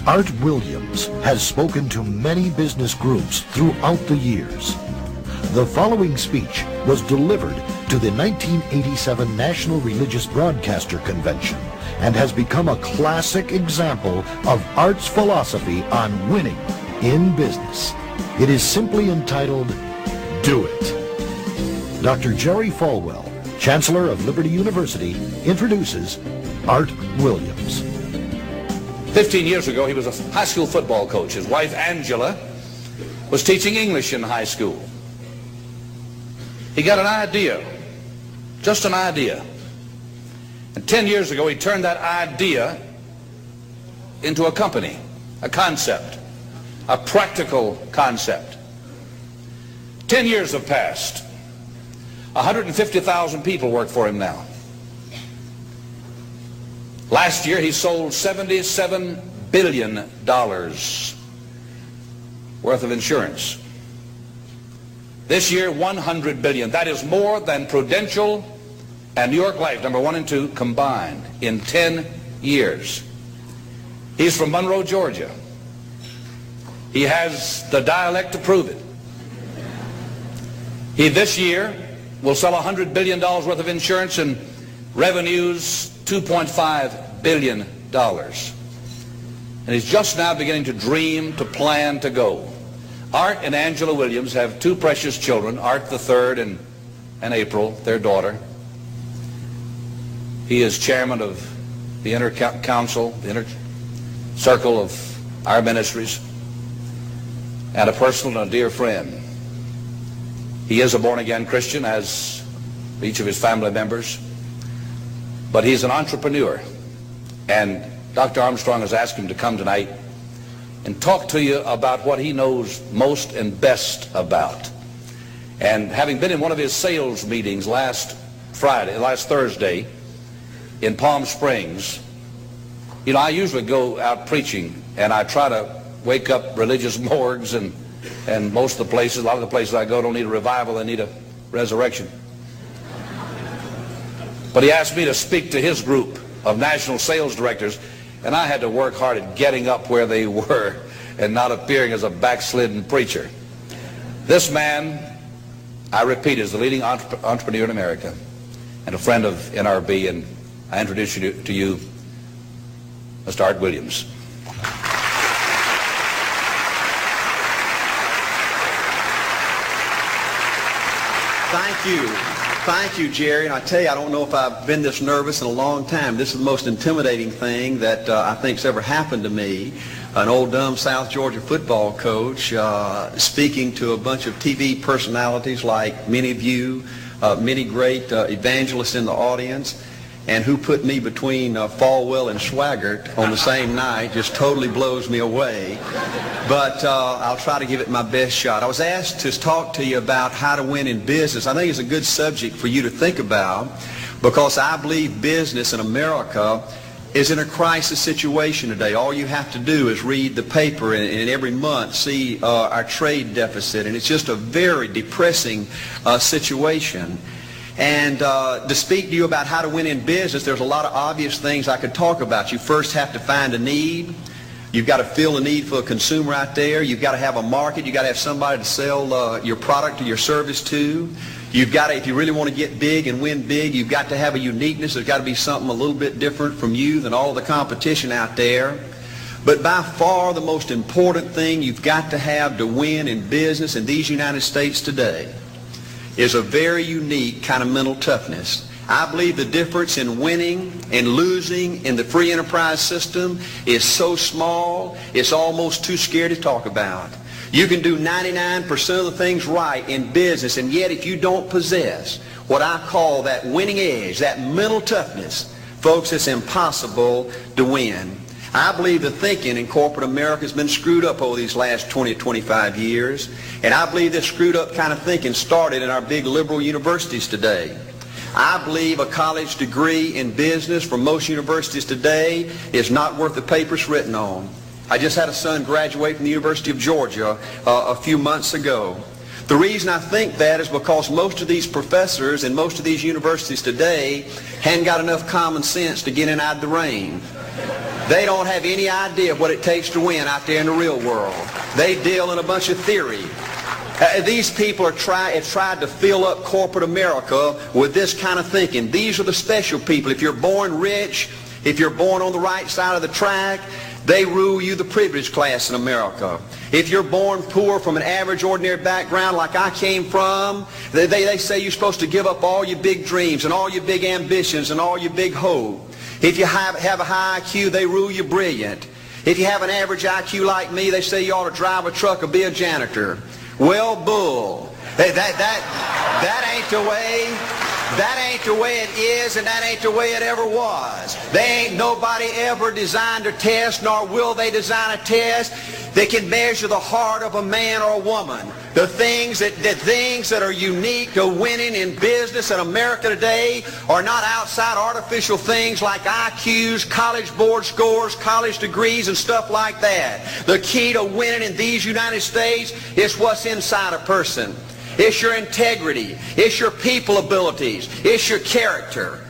Art Williams has spoken to many business groups throughout the years. The following speech was delivered to the 1987 National Religious Broadcaster Convention and has become a classic example of Art's philosophy on winning in business. It is simply entitled, Do It. Dr. Jerry Falwell, Chancellor of Liberty University, introduces Art Williams. 15 years ago, he was a high school football coach. His wife, Angela, was teaching English in high school. He got an idea, just an idea. And 10 years ago, he turned that idea into a company, a concept, a practical concept. 10 years have passed. 150,000 people work for him now. Last year, he sold $77 billion worth of insurance. This year, $100 billion. That is more than Prudential and New York Life, number 1 and 2, combined in 10 years. He's from Monroe, Georgia. He has the dialect to prove it. He this year will sell $100 billion worth of insurance and revenues $2.5 billion. And he's just now beginning to dream, to plan, to go. Art and Angela Williams have 2 precious children, Art the third and April, their daughter. He is chairman of the inner council, the inner circle of our ministries, and a personal and a dear friend. He is a born-again Christian, as each of his family members, but he's an entrepreneur. And Dr. Armstrong has asked him to come tonight and talk to you about what he knows most and best about. And having been in one of his sales meetings last Thursday in Palm Springs, you know, I usually go out preaching and I try to wake up religious morgues, and most of the places, a lot of the places I go don't need a revival, they need a resurrection. But he asked me to speak to his group of national sales directors, and I had to work hard at getting up where they were and not appearing as a backslidden preacher. This man, I repeat, is the leading entrepreneur in America and a friend of NRB, and I introduce you to you, Mr. Art Williams. Thank you, Jerry. And I tell you, I don't know if I've been this nervous in a long time. This is the most intimidating thing that I think's ever happened to me. An old dumb South Georgia football coach speaking to a bunch of TV personalities like many of you, many great evangelists in the audience, and who put me between Falwell and Swaggart on the same night just totally blows me away. But I'll try to give it my best shot. I was asked to talk to you about how to win in business. I think it's a good subject for you to think about, because I believe business in America is in a crisis situation today. All you have to do is read the paper and every month see our trade deficit, and it's just a very depressing situation. And to speak to you about how to win in business, there's a lot of obvious things I could talk about. You first have to find a need. You've got to fill a need for a consumer out there. You've got to have a market. You've got to have somebody to sell your product or your service to. You've got to, if you really want to get big and win big, you've got to have a uniqueness. There's got to be something a little bit different from you than all the competition out there. But by far the most important thing you've got to have to win in business in these United States today is a very unique kind of mental toughness. I believe the difference in winning and losing in the free enterprise system is so small, it's almost too scary to talk about. You can do 99% of the things right in business, and yet if you don't possess what I call that winning edge, that mental toughness, folks, it's impossible to win. I believe the thinking in corporate America has been screwed up over these last 20 or 25 years, and I believe this screwed up kind of thinking started in our big liberal universities today. I believe a college degree in business from most universities today is not worth the paper it's written on. I just had a son graduate from the University of Georgia a few months ago. The reason I think that is because most of these professors in most of these universities today hadn't got enough common sense to get in out of the rain. They don't have any idea what it takes to win out there in the real world. They deal in a bunch of theory. These people have tried to fill up corporate America with this kind of thinking. These are the special people. If you're born rich, if you're born on the right side of the track, they rule you, the privileged class in America. If you're born poor from an average, ordinary background like I came from, they say you're supposed to give up all your big dreams and all your big ambitions and all your big hope. If you have a high IQ, they rule you brilliant. If you have an average IQ like me, they say you ought to drive a truck or be a janitor. Well, bull. That ain't the way. That ain't the way it is, and that ain't the way it ever was. They ain't nobody ever designed a test, nor will they design a test that can measure the heart of a man or a woman. The things that are unique to winning in business in America today are not outside artificial things like IQs, college board scores, college degrees, and stuff like that. The key to winning in these United States is what's inside a person. It's your integrity. It's your people abilities. It's your character.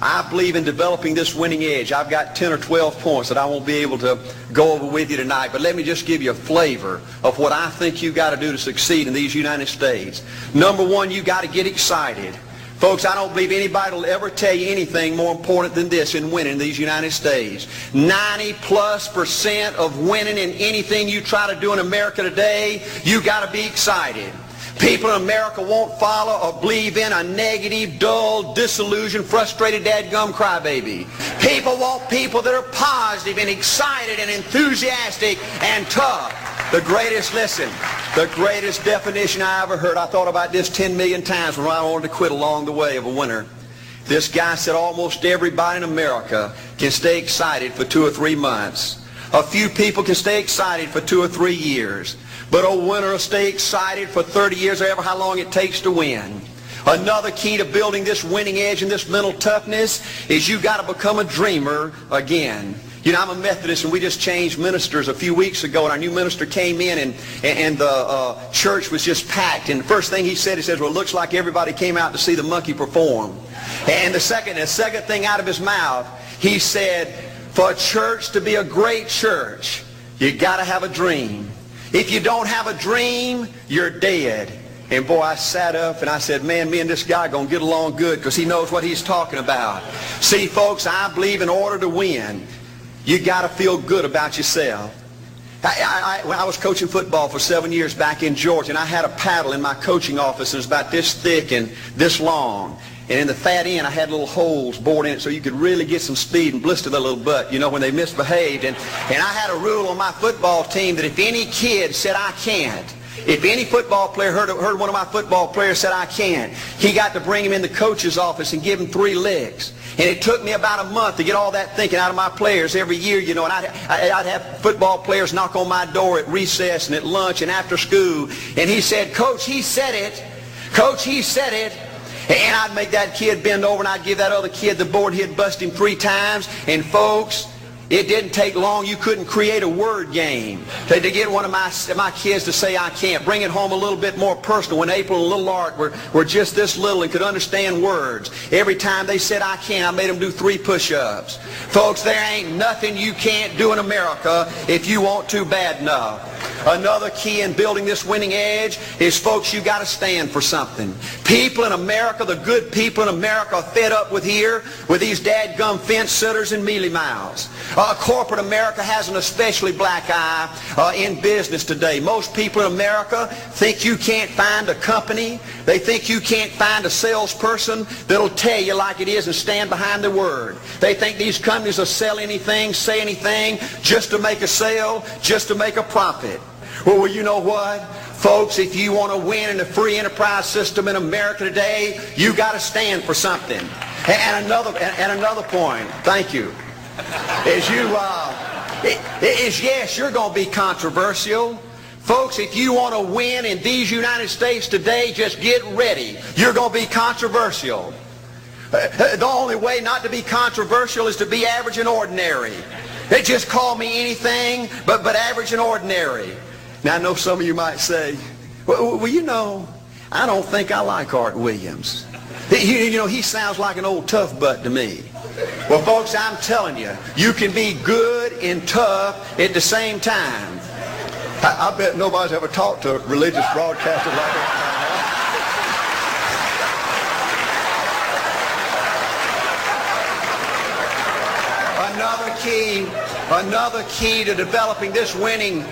I believe in developing this winning edge. I've got 10 or 12 points that I won't be able to go over with you tonight, but let me just give you a flavor of what I think you've got to do to succeed in these United States. Number one, you've got to get excited. Folks, I don't believe anybody will ever tell you anything more important than this in winning in these United States. 90+% of winning in anything you try to do in America today, you've got to be excited. People in America won't follow or believe in a negative, dull, disillusioned, frustrated, dadgum crybaby. People want people that are positive and excited and enthusiastic and tough. The greatest definition I ever heard, I thought about this 10 million times when I wanted to quit along the way of a winner. This guy said almost everybody in America can stay excited for 2 or 3 months. A few people can stay excited for 2 or 3 years. But a winner will stay excited for 30 years or ever how long it takes to win. Another key to building this winning edge and this mental toughness is you've got to become a dreamer again. You know, I'm a Methodist, and we just changed ministers a few weeks ago, and our new minister came in, and the church was just packed. And the first thing he said, well, it looks like everybody came out to see the monkey perform. And the second thing out of his mouth, he said, for a church to be a great church, you got to have a dream. If you don't have a dream, you're dead. And boy, I sat up and I said, man, me and this guy are going to get along good because he knows what he's talking about. See, folks, I believe in order to win, you got to feel good about yourself. When I was coaching football for 7 years back in Georgia, and I had a paddle in my coaching office, and it was about this thick and this long. And in the fat end, I had little holes bored in it so you could really get some speed and blister their little butt, you know, when they misbehaved. And I had a rule on my football team that if any kid said, I can't, if any football player heard one of my football players said, I can't, he got to bring him in the coach's office and give him 3 licks. And it took me about a month to get all that thinking out of my players every year, you know, and I'd have football players knock on my door at recess and at lunch and after school. And he said, Coach, he said it. Coach, he said it. And I'd make that kid bend over, and I'd give that other kid the board. He'd bust him 3 times. And folks, it didn't take long. You couldn't create a word game to get one of my kids to say I can't. Bring it home a little bit more personal. When April and little Art were just this little and could understand words, every time they said I can't, I made them do 3 push-ups. Folks, there ain't nothing you can't do in America if you want to bad enough. Another key in building this winning edge is, folks, you got to stand for something. People in America, the good people in America, are fed up with these dadgum fence sitters and mealy mouths. Corporate America has an especially black eye in business today. Most people in America think you can't find a company. They think you can't find a salesperson that'll tell you like it is and stand behind their word. They think these companies will sell anything, say anything, just to make a sale, just to make a profit. Well, you know what? Folks, if you want to win in the free enterprise system in America today, you got to stand for something. And another point, thank you, is yes, you're going to be controversial. Folks, if you want to win in these United States today, just get ready. You're going to be controversial. The only way not to be controversial is to be average and ordinary. They just call me anything but average and ordinary. Now, I know some of you might say, well, you know, I don't think I like Art Williams. You know, he sounds like an old tough butt to me. Well, folks, I'm telling you, you can be good and tough at the same time. I bet nobody's ever talked to religious broadcasters like that. Another key to developing this winning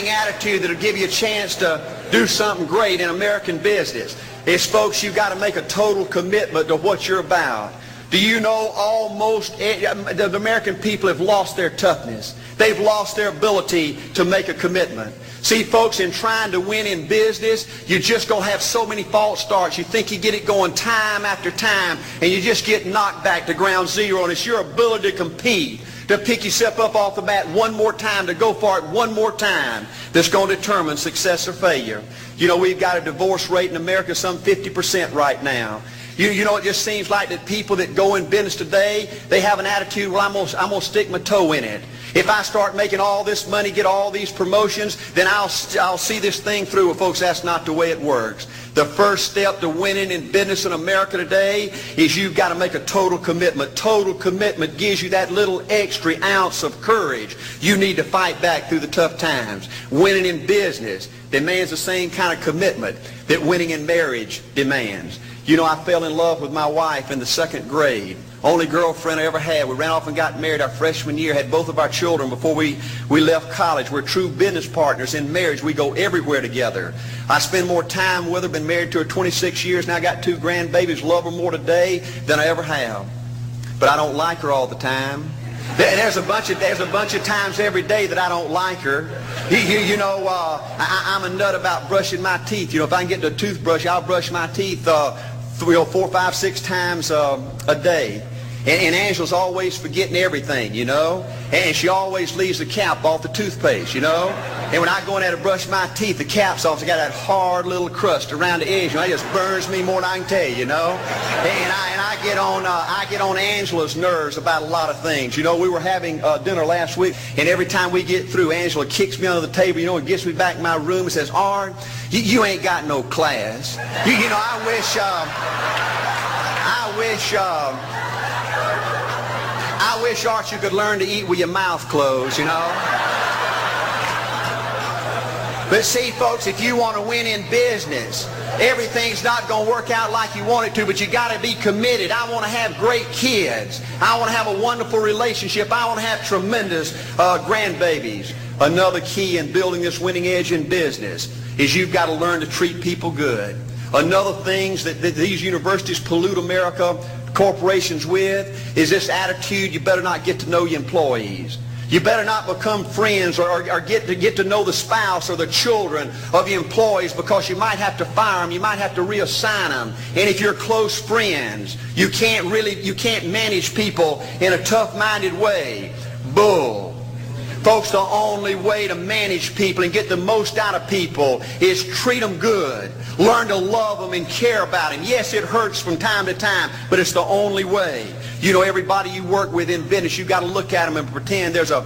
attitude that'll give you a chance to do something great in American business is, folks, you've got to make a total commitment to what you're about. Do you know the American people have lost their toughness? They've lost their ability to make a commitment. See, folks, in trying to win in business, you're just going to have so many false starts. You think you get it going time after time, and you just get knocked back to ground zero, and it's your ability to compete, to pick yourself up off the mat one more time, to go for it one more time, that's going to determine success or failure. You know, we've got a divorce rate in America some 50% right now. You know, it just seems like that people that go in business today, they have an attitude, well, I'm going to stick my toe in it. If I start making all this money, get all these promotions, then I'll see this thing through. Well, folks, that's not the way it works. The first step to winning in business in America today is you've got to make a total commitment. Total commitment gives you that little extra ounce of courage you need to fight back through the tough times. Winning in business demands the same kind of commitment that winning in marriage demands. You know, I fell in love with my wife in the 2nd grade. Only girlfriend I ever had. We ran off and got married our freshman year, had both of our children before we left college. We're true business partners in marriage. We go everywhere together. I spend more time with her, been married to her 26 years, now I got 2 grandbabies, love her more today than I ever have. But I don't like her all the time. There's a bunch of times every day that I don't like her. I'm a nut about brushing my teeth. You know, if I can get the toothbrush, I'll brush my teeth 4, 5, 6 times a day. And Angela's always forgetting everything, you know. And she always leaves the cap off the toothpaste, you know. And when I go in there to brush my teeth, the cap's off. It's got that hard little crust around the edge. You know, it just burns me more than I can tell you, you know. And I get on Angela's nerves about a lot of things. You know, we were having dinner last week, and every time we get through, Angela kicks me under the table, you know, and gets me back in my room and says, "Art, you ain't got no class." You know, I wish, Art, you could learn to eat with your mouth closed, you know. But see, folks, if you want to win in business, everything's not going to work out like you want it to, but you got to be committed. I want to have great kids. I want to have a wonderful relationship. I want to have tremendous grandbabies. Another key in building this winning edge in business is you've got to learn to treat people good. Another thing that these universities pollute America, corporations with, is this attitude, you better not get to know your employees. You better not become friends or get to know the spouse or the children of your employees, because you might have to fire them, you might have to reassign them. And if you're close friends, you can't manage people in a tough-minded way. Bull. Folks, the only way to manage people and get the most out of people is treat them good. Learn to love them and care about them. Yes, it hurts from time to time, but it's the only way. You know, everybody you work with in business, you've got to look at them and pretend there's a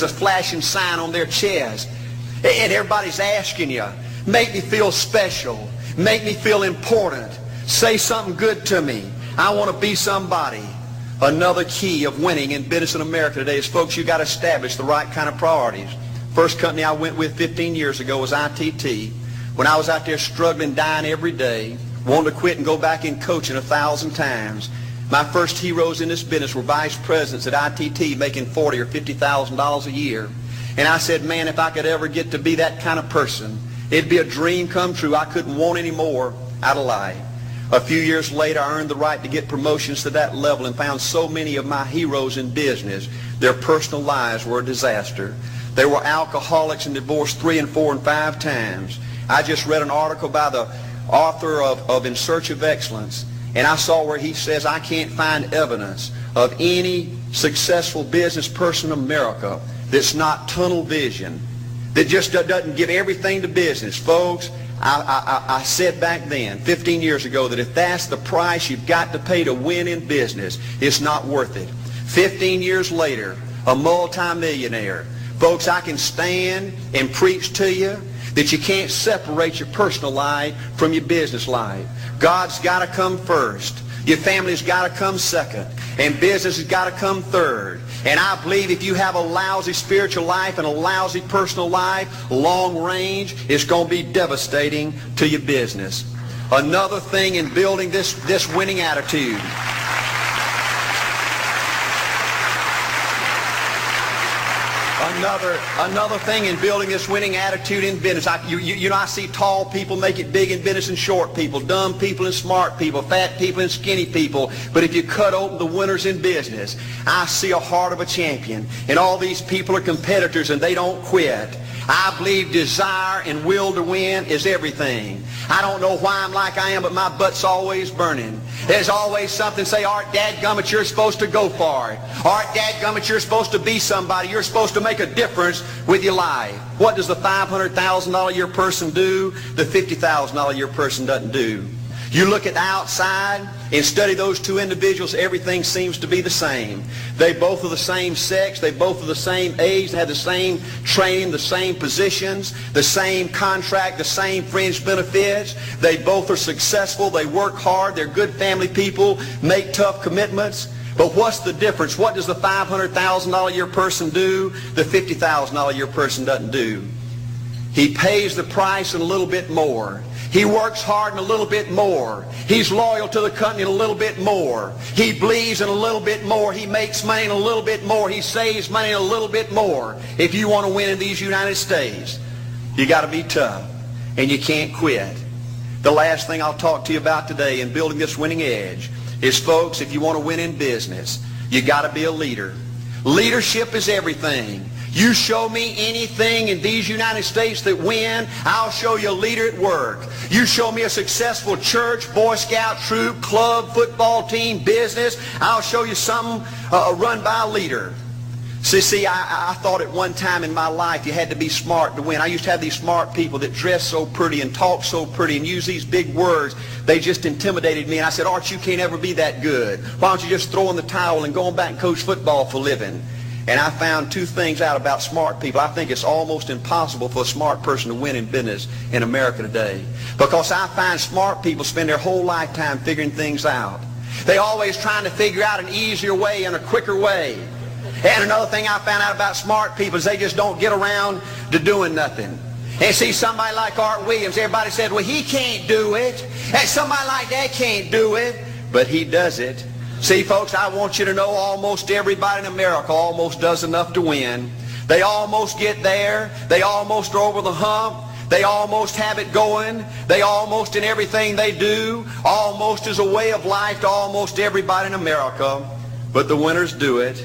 flashing sign on their chest. And everybody's asking you, make me feel special. Make me feel important. Say something good to me. I want to be somebody. Another key of winning in business in America today is, folks, you've got to establish the right kind of priorities. First company I went with 15 years ago was ITT. When I was out there struggling, dying every day, wanting to quit and go back in coaching 1,000 times, my first heroes in this business were vice presidents at ITT making $40,000 or $50,000 a year. And I said, man, if I could ever get to be that kind of person, it'd be a dream come true. I couldn't want any more out of life. A few years later, I earned the right to get promotions to that level and found so many of my heroes in business, their personal lives were a disaster. They were alcoholics and divorced 3 and 4 and 5 times. I just read an article by the author of In Search of Excellence, and I saw where he says, I can't find evidence of any successful business person in America that's not tunnel vision, that just doesn't give everything to business. Folks, I said back then, 15 years ago, that if that's the price you've got to pay to win in business, it's not worth it. 15 years later, a multimillionaire. Folks, I can stand and preach to you that you can't separate your personal life from your business life. God's got to come first. Your family's got to come second. And business has got to come third. And I believe if you have a lousy spiritual life and a lousy personal life, long range, it's going to be devastating to your business. Another thing in building this winning attitude. Another thing in building this winning attitude in business. I see tall people make it big in business and short people, dumb people and smart people, fat people and skinny people. But if you cut open the winners in business, I see a heart of a champion. And all these people are competitors and they don't quit. I believe desire and will to win is everything. I don't know why I'm like I am, but my butt's always burning. There's always something say, Art, dadgummit, you're supposed to go for it. Art, dadgummit, you're supposed to be somebody. You're supposed to make a difference with your life. What does the $500,000 a year person do? The $50,000 a year person doesn't do. You look at the outside and study those two individuals, everything seems to be the same. They both are the same sex, they both are the same age, they have the same training, the same positions, the same contract, the same fringe benefits. They both are successful, they work hard, they're good family people, make tough commitments. But what's the difference? What does the $500,000 a year person do? The $50,000 a year person doesn't do. He pays the price and a little bit more. He works hard and a little bit more. He's loyal to the company and a little bit more. He believes in a little bit more. He makes money and a little bit more. He saves money and a little bit more. If you want to win in these United States, you got to be tough and you can't quit. The last thing I'll talk to you about today in building this winning edge is, folks, if you want to win in business, you got to be a leader. Leadership is everything. You show me anything in these United States that win, I'll show you a leader at work. You show me a successful church, Boy Scout troop, club, football team, business, I'll show you something run by a leader. See, I thought at one time in my life you had to be smart to win. I used to have these smart people that dress so pretty and talk so pretty and use these big words. They just intimidated me. And I said, Art, you can't ever be that good. Why don't you just throw in the towel and go on back and coach football for a living? And I found two things out about smart people. I think it's almost impossible for a smart person to win in business in America today. Because I find smart people spend their whole lifetime figuring things out. They're always trying to figure out an easier way and a quicker way. And another thing I found out about smart people is they just don't get around to doing nothing. And see, somebody like Art Williams, everybody said, well, he can't do it. And somebody like that can't do it. But he does it. See, folks, I want you to know almost everybody in America almost does enough to win. They almost get there. They almost are over the hump. They almost have it going. They almost, in everything they do, almost is a way of life to almost everybody in America. But the winners do it.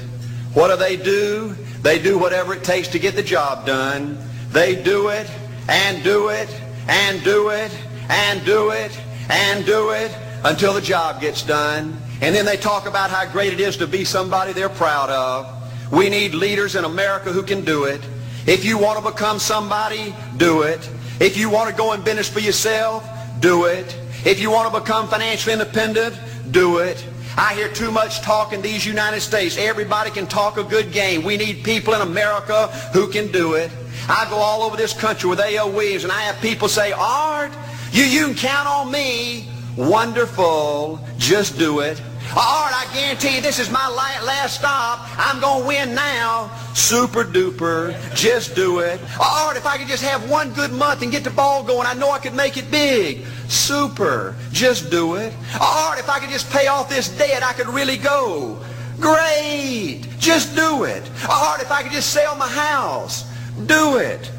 What do? They do whatever it takes to get the job done. They do it and do it and do it and do it and do it until the job gets done. And then they talk about how great it is to be somebody they're proud of. We need leaders in America who can do it. If you want to become somebody, do it. If you want to go in business for yourself, do it. If you want to become financially independent, do it. I hear too much talk in these United States. Everybody can talk a good game. We need people in America who can do it. I go all over this country with A.L. Williams, and I have people say, Art, you can count on me. Wonderful. Just do it. Art, I guarantee you this is my last stop. I'm going to win now. Super duper. Just do it. Art, if I could just have one good month and get the ball going, I know I could make it big. Super. Just do it. Art, if I could just pay off this debt, I could really go. Great. Just do it. Art, if I could just sell my house. Do it.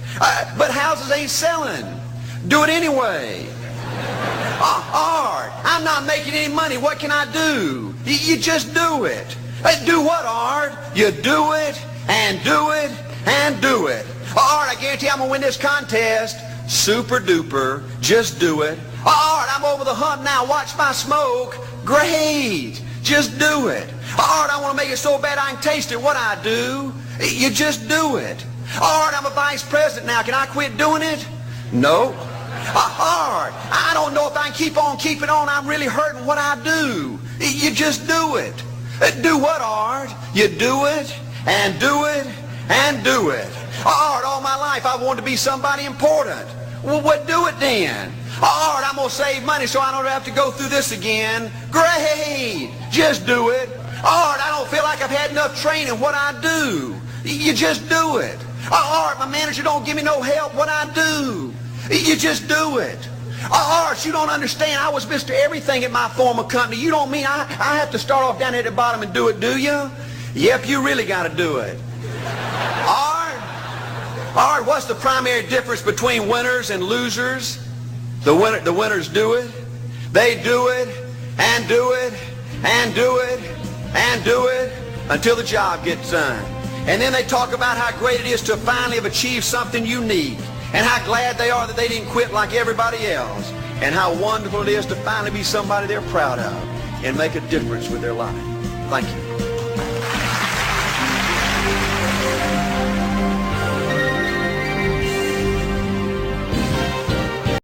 But houses ain't selling. Do it anyway. Art, I'm not making any money. What can I do? You just do it. Do what, Art? You do it and do it and do it. Art, I guarantee I'm going to win this contest. Super duper. Just do it. Art, I'm over the hump now. Watch my smoke. Great. Just do it. Art, I want to make it so bad I can taste it. What I do? You just do it. Art, I'm a vice president now. Can I quit doing it? No. Art, I don't know if I can keep on keeping on. I'm really hurting. What I do? You just do it. Do what, Art? You do it and do it and do it. Art, all my life I wanted to be somebody important. Well, what do it then? Art, I'm going to save money so I don't have to go through this again. Great. Just do it. Art, I don't feel like I've had enough training. What I do? You just do it. Art, my manager don't give me no help. What I do? You just do it. Art, you don't understand. I was Mr. Everything at my former company. You don't mean I have to start off down here at the bottom and do it, do you? Yep, you really got to do it. Art, what's the primary difference between winners and losers? The winners do it. They do it and do it and do it and do it until the job gets done. And then they talk about how great it is to finally have achieved something unique and how glad they are that they didn't quit like everybody else and how wonderful it is to finally be somebody they're proud of and make a difference with their life. Thank you.